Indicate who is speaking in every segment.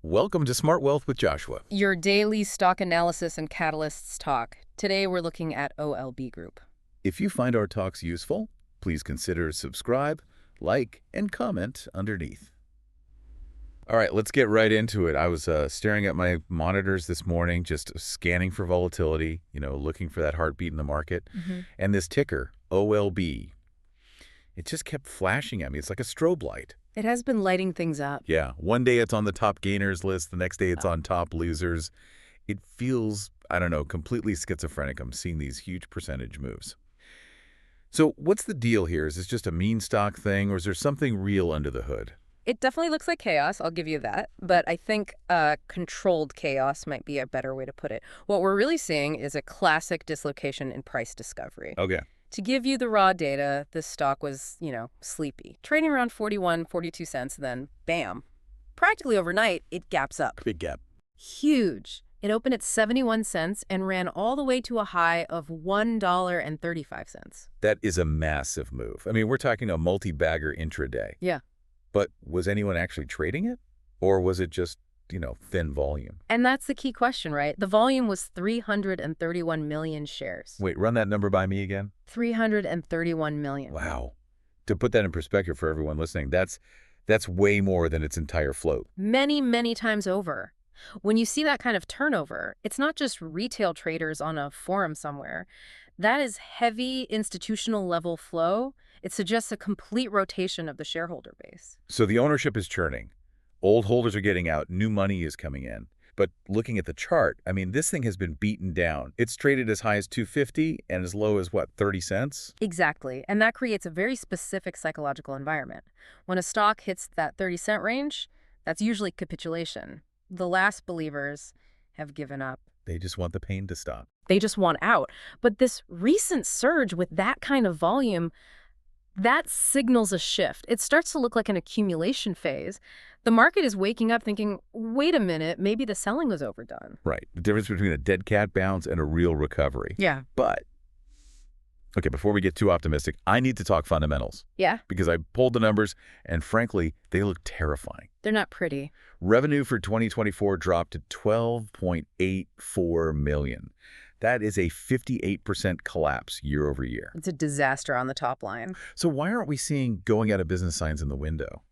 Speaker 1: Welcome to Smart Wealth with Joshua.
Speaker 2: Your daily stock analysis and catalysts talk. Today we're looking at OLB Group.
Speaker 1: If you find our talks useful, please consider subscribe, like, and comment underneath. All right, let's get right into it. I was staring at my monitors this morning, just scanning for volatility, looking for that heartbeat in the market. And this ticker, OLB, it just kept flashing at me. It's like a strobe light.
Speaker 2: It has been lighting things up.
Speaker 1: Yeah, one day it's on the top gainers list, the next day it's on top losers. It feels, I don't know, completely schizophrenic. I'm seeing these huge percentage moves. So what's the deal here? Is this just a meme stock thing, or is there something real under the hood?
Speaker 2: It definitely looks like chaos, I'll give you that. But I think controlled chaos might be a better way to put it. What we're really seeing is a classic dislocation in price discovery.
Speaker 1: Okay.
Speaker 2: To give you the raw data, this stock was, sleepy. Trading around 41, 42 cents, then bam. Practically overnight, it gaps up.
Speaker 1: Big gap.
Speaker 2: Huge. It opened at 71 cents and ran all the way to a high of $1.35.
Speaker 1: That is a massive move. I mean, we're talking a multi-bagger intraday.
Speaker 2: Yeah.
Speaker 1: But was anyone actually trading it? Or was it just, thin volume?
Speaker 2: And that's the key question, right? The volume was 331 million shares.
Speaker 1: Wait, run that number by me again.
Speaker 2: 331 million.
Speaker 1: Wow. To put that in perspective for everyone listening, that's way more than its entire float.
Speaker 2: Many, many times over. When you see that kind of turnover, it's not just retail traders on a forum somewhere. That is heavy institutional level flow. It suggests a complete rotation of the shareholder base.
Speaker 1: So the ownership is churning. Old holders are getting out. New money is coming in. But looking at the chart, I mean, this thing has been beaten down. It's traded as high as $2.50 and as low as, 30 cents?
Speaker 2: Exactly. And that creates a very specific psychological environment. When a stock hits that 30-cent range, that's usually capitulation. The last believers have given up.
Speaker 1: They just want the pain to stop.
Speaker 2: They just want out. But this recent surge with that kind of volume, that signals a shift. It starts to look like an accumulation phase. The market is waking up thinking, wait a minute, maybe the selling was overdone.
Speaker 1: Right. The difference between a dead cat bounce and a real recovery.
Speaker 2: Yeah.
Speaker 1: But, okay, before we get too optimistic, I need to talk fundamentals.
Speaker 2: Yeah?
Speaker 1: Because I pulled the numbers, and frankly, they look terrifying.
Speaker 2: They're not pretty.
Speaker 1: Revenue for 2024 dropped to $12.84 million. That is a 58% collapse year over year.
Speaker 2: It's a disaster on the top line.
Speaker 1: So why aren't we seeing going out of business signs in the window?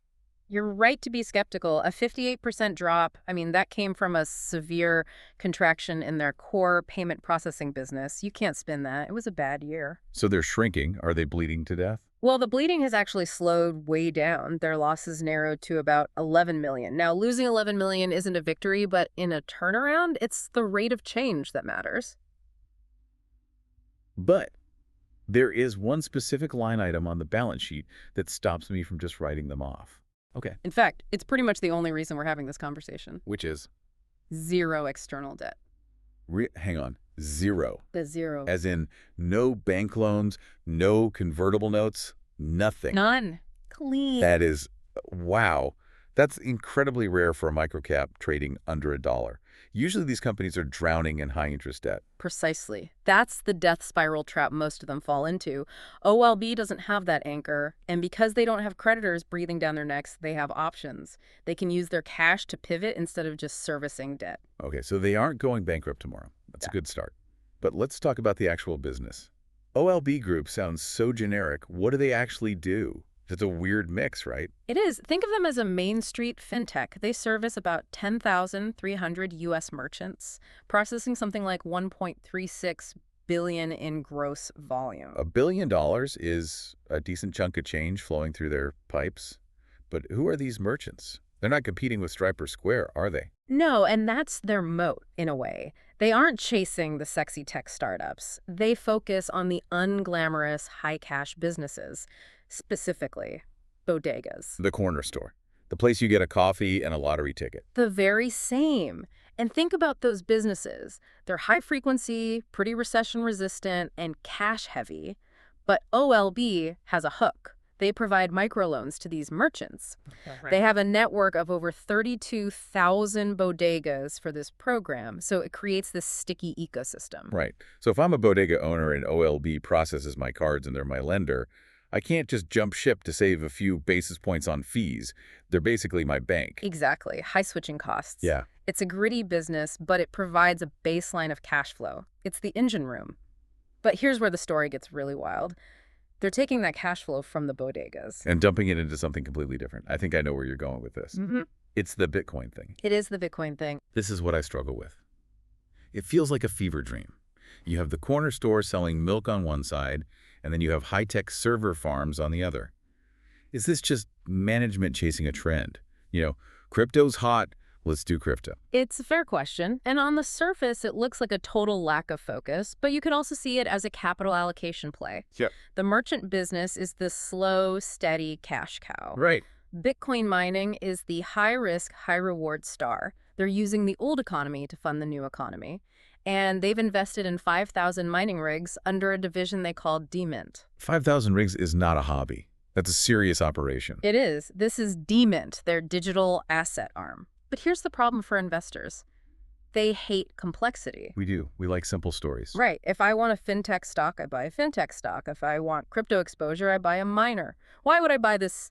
Speaker 2: You're right to be skeptical. A 58% drop, that came from a severe contraction in their core payment processing business. You can't spin that. It was a bad year.
Speaker 1: So they're shrinking. Are they bleeding to death?
Speaker 2: Well, the bleeding has actually slowed way down. Their losses narrowed to about 11 million. Now, losing 11 million isn't a victory, but in a turnaround, it's the rate of change that matters.
Speaker 1: But there is one specific line item on the balance sheet that stops me from just writing them off. Okay.
Speaker 2: In fact, it's pretty much the only reason we're having this conversation.
Speaker 1: Which is?
Speaker 2: Zero external debt.
Speaker 1: Hang on. Zero.
Speaker 2: The zero.
Speaker 1: As in no bank loans, no convertible notes, nothing.
Speaker 2: None. Clean.
Speaker 1: That is, wow. That's incredibly rare for a microcap trading under $1. Usually these companies are drowning in high-interest debt.
Speaker 2: Precisely. That's the death spiral trap most of them fall into. OLB doesn't have that anchor, and because they don't have creditors breathing down their necks, they have options. They can use their cash to pivot instead of just servicing debt.
Speaker 1: Okay, so they aren't going bankrupt tomorrow. That's a good start. But let's talk about the actual business. OLB Group sounds so generic. What do they actually do? It's a weird mix, right?
Speaker 2: It is. Think of them as a Main Street fintech. They service about 10,300 U.S. merchants, processing something like $1.36 billion in gross volume.
Speaker 1: $1 billion is a decent chunk of change flowing through their pipes. But who are these merchants? They're not competing with Stripe or Square, are they?
Speaker 2: No, and that's their moat, in a way. They aren't chasing the sexy tech startups. They focus on the unglamorous, high-cash businesses. Specifically, bodegas.
Speaker 1: The corner store. The place you get a coffee and a lottery ticket.
Speaker 2: The very same. And think about those businesses. They're high frequency, pretty recession resistant, and cash heavy. But OLB has a hook. They provide microloans to these merchants. Right. They have a network of over 32,000 bodegas for this program, so it creates this sticky ecosystem.
Speaker 1: Right. So if I'm a bodega owner and OLB processes my cards and they're my lender, I can't just jump ship to save a few basis points on fees. They're basically my bank.
Speaker 2: Exactly. High switching costs.
Speaker 1: Yeah.
Speaker 2: It's a gritty business, but it provides a baseline of cash flow. It's the engine room. But here's where the story gets really wild. They're taking that cash flow from the bodegas.
Speaker 1: And dumping it into something completely different. I think I know where you're going with this. It's the Bitcoin thing.
Speaker 2: It is the Bitcoin thing.
Speaker 1: This is what I struggle with. It feels like a fever dream. You have the corner store selling milk on one side, and then you have high-tech server farms on the other. Is this just management chasing a trend? Crypto's hot, let's do crypto.
Speaker 2: It's a fair question, and on the surface, it looks like a total lack of focus, but you can also see it as a capital allocation play.
Speaker 1: Yep.
Speaker 2: The merchant business is the slow, steady cash cow.
Speaker 1: Right.
Speaker 2: Bitcoin mining is the high-risk, high-reward star. They're using the old economy to fund the new economy, and they've invested in 5,000 mining rigs under a division they call DMint.
Speaker 1: 5,000 rigs is not a hobby. That's a serious operation.
Speaker 2: It is. This is DMint, their digital asset arm. But here's the problem for investors. They hate complexity.
Speaker 1: We do. We like simple stories.
Speaker 2: Right. If I want a fintech stock, I buy a fintech stock. If I want crypto exposure, I buy a miner. Why would I buy this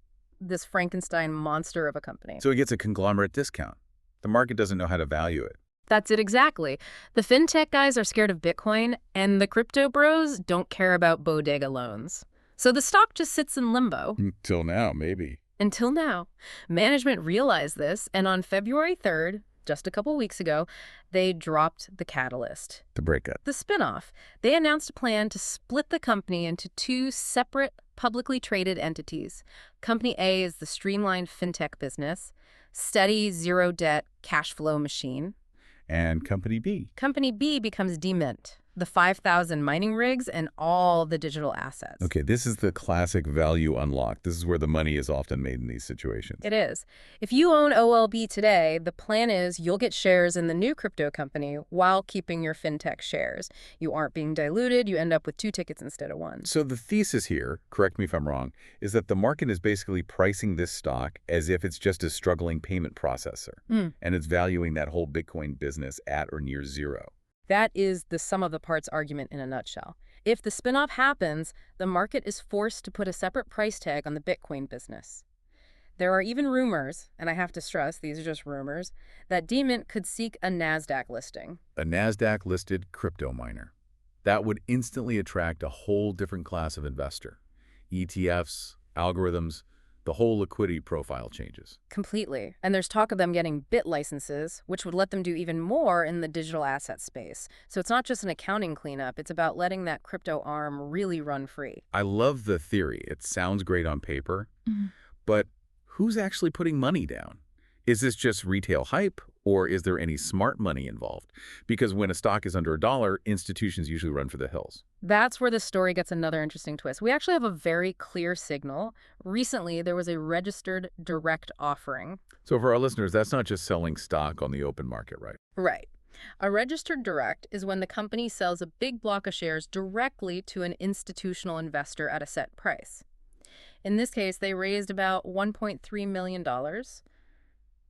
Speaker 2: Frankenstein monster of a company?
Speaker 1: So it gets a conglomerate discount. The market doesn't know how to value it.
Speaker 2: That's it exactly. The fintech guys are scared of Bitcoin, and the crypto bros don't care about bodega loans. So the stock just sits in limbo.
Speaker 1: Until now, maybe.
Speaker 2: Until now. Management realized this, and on February 3rd, just a couple weeks ago, they dropped the catalyst.
Speaker 1: The breakup.
Speaker 2: The spinoff. They announced a plan to split the company into two separate publicly traded entities. Company A is the streamlined fintech business, steady, zero-debt cash flow machine.
Speaker 1: And Company B.
Speaker 2: Company B becomes DMint, the 5,000 mining rigs and all the digital assets.
Speaker 1: Okay, this is the classic value unlock. This is where the money is often made in these situations.
Speaker 2: It is. If you own OLB today, the plan is you'll get shares in the new crypto company while keeping your fintech shares. You aren't being diluted. You end up with 2 tickets instead of 1.
Speaker 1: So the thesis here, correct me if I'm wrong, is that the market is basically pricing this stock as if it's just a struggling payment processor. And it's valuing that whole Bitcoin business at or near zero.
Speaker 2: That is the sum of the parts argument in a nutshell. If the spinoff happens, the market is forced to put a separate price tag on the Bitcoin business. There are even rumors, and I have to stress these are just rumors, that DMint could seek a NASDAQ listing.
Speaker 1: A NASDAQ-listed crypto miner. That would instantly attract a whole different class of investor. ETFs, algorithms, the whole liquidity profile changes.
Speaker 2: Completely. And there's talk of them getting BIT licenses, which would let them do even more in the digital asset space. So it's not just an accounting cleanup, it's about letting that crypto arm really run free.
Speaker 1: I love the theory. It sounds great on paper, but who's actually putting money down? Is this just retail hype, or is there any smart money involved? Because when a stock is under $1, institutions usually run for the hills.
Speaker 2: That's where the story gets another interesting twist. We actually have a very clear signal. Recently, there was a registered direct offering.
Speaker 1: So for our listeners, that's not just selling stock on the open market, right?
Speaker 2: Right. A registered direct is when the company sells a big block of shares directly to an institutional investor at a set price. In this case, they raised about $1.3 million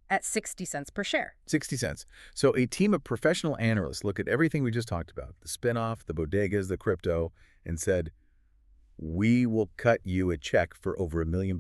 Speaker 2: at 60 cents per share.
Speaker 1: 60 cents. So a team of professional analysts look at everything we just talked about, the spinoff, the bodegas, the crypto, and said, we will cut you a check for over $1 million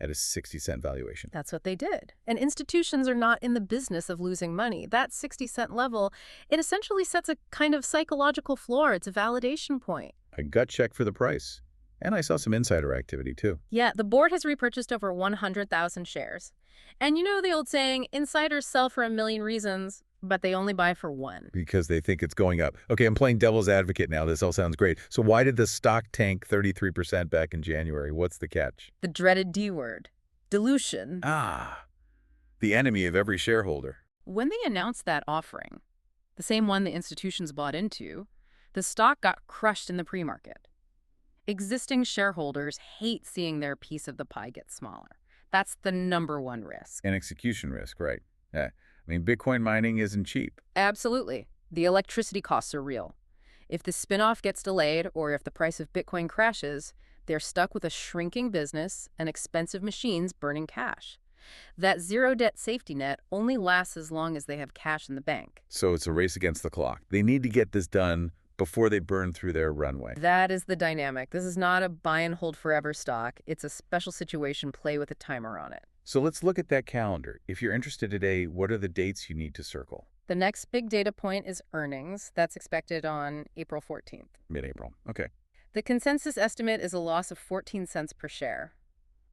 Speaker 1: at a 60-cent valuation.
Speaker 2: That's what they did. And institutions are not in the business of losing money. That 60-cent level, it essentially sets a kind of psychological floor. It's a validation point.
Speaker 1: A gut check for the price. And I saw some insider activity, too.
Speaker 2: Yeah, the board has repurchased over 100,000 shares. And you know the old saying, insiders sell for a million reasons, but they only buy for one.
Speaker 1: Because they think it's going up. Okay, I'm playing devil's advocate now. This all sounds great. So why did the stock tank 33% back in January? What's the catch?
Speaker 2: The dreaded D word, dilution.
Speaker 1: Ah, the enemy of every shareholder.
Speaker 2: When they announced that offering, the same one the institutions bought into, the stock got crushed in the pre-market. Existing shareholders hate seeing their piece of the pie get smaller. That's the #1 risk.
Speaker 1: An execution risk, right? Yeah. I mean, Bitcoin mining isn't cheap.
Speaker 2: Absolutely. The electricity costs are real. If the spinoff gets delayed or if the price of Bitcoin crashes, they're stuck with a shrinking business and expensive machines burning cash. That zero-debt safety net only lasts as long as they have cash in the bank.
Speaker 1: So it's a race against the clock. They need to get this done before they burn through their runway.
Speaker 2: That is the dynamic. This is not a buy and hold forever stock. It's a special situation, play with a timer on it.
Speaker 1: So let's look at that calendar. If you're interested today, what are the dates you need to circle?
Speaker 2: The next big data point is earnings. That's expected on April 14th.
Speaker 1: Mid-April. Okay.
Speaker 2: The consensus estimate is a loss of 14 cents per share.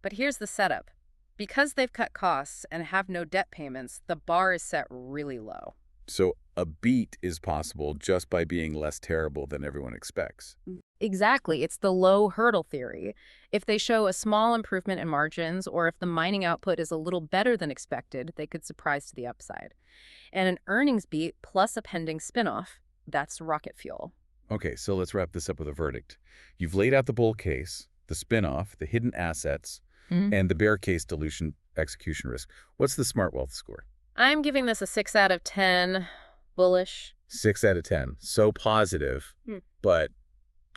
Speaker 2: But here's the setup. Because they've cut costs and have no debt payments, the bar is set really low.
Speaker 1: So a beat is possible just by being less terrible than everyone expects.
Speaker 2: Exactly. It's the low hurdle theory. If they show a small improvement in margins, or if the mining output is a little better than expected, they could surprise to the upside. And an earnings beat plus a pending spinoff, that's rocket fuel.
Speaker 1: Okay, so let's wrap this up with a verdict. You've laid out the bull case, the spinoff, the hidden assets, and the bear case dilution execution risk. What's the smart wealth score?
Speaker 2: I'm giving this a 6 out of 10. Bullish.
Speaker 1: 6 out of 10. So positive, but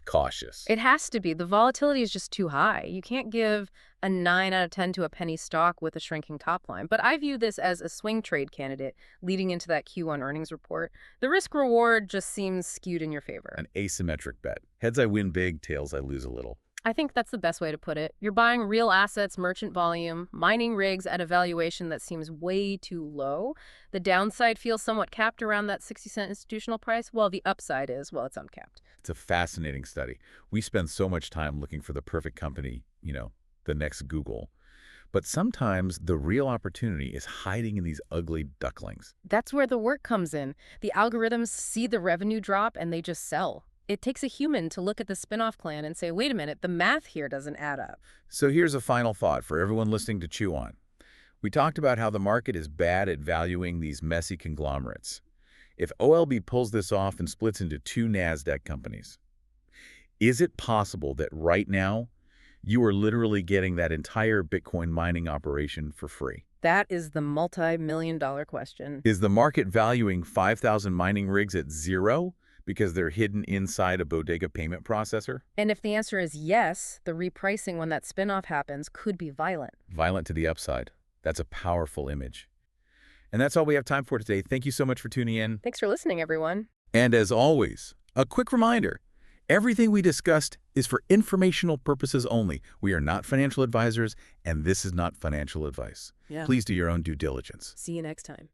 Speaker 1: cautious.
Speaker 2: It has to be. The volatility is just too high. You can't give a 9 out of 10 to a penny stock with a shrinking top line. But I view this as a swing trade candidate leading into that Q1 earnings report. The risk-reward just seems skewed in your favor.
Speaker 1: An asymmetric bet. Heads I win big, tails I lose a little.
Speaker 2: I think that's the best way to put it. You're buying real assets, merchant volume, mining rigs at a valuation that seems way too low. The downside feels somewhat capped around that 60-cent institutional price, while the upside is, well, it's uncapped.
Speaker 1: It's a fascinating study. We spend so much time looking for the perfect company, the next Google. But sometimes the real opportunity is hiding in these ugly ducklings.
Speaker 2: That's where the work comes in. The algorithms see the revenue drop and they just sell. It takes a human to look at the spin-off plan and say, wait a minute, the math here doesn't add up.
Speaker 1: So here's a final thought for everyone listening to chew on. We talked about how the market is bad at valuing these messy conglomerates. If OLB pulls this off and splits into 2 NASDAQ companies, is it possible that right now you are literally getting that entire Bitcoin mining operation for free?
Speaker 2: That is the multi-million-dollar question.
Speaker 1: Is the market valuing 5,000 mining rigs at zero because they're hidden inside a bodega payment processor?
Speaker 2: And if the answer is yes, the repricing when that spinoff happens could be violent.
Speaker 1: Violent to the upside. That's a powerful image. And that's all we have time for today. Thank you so much for tuning in.
Speaker 2: Thanks for listening, everyone.
Speaker 1: And as always, a quick reminder, everything we discussed is for informational purposes only. We are not financial advisors, and this is not financial advice.
Speaker 2: Yeah.
Speaker 1: Please do your own due diligence.
Speaker 2: See you next time.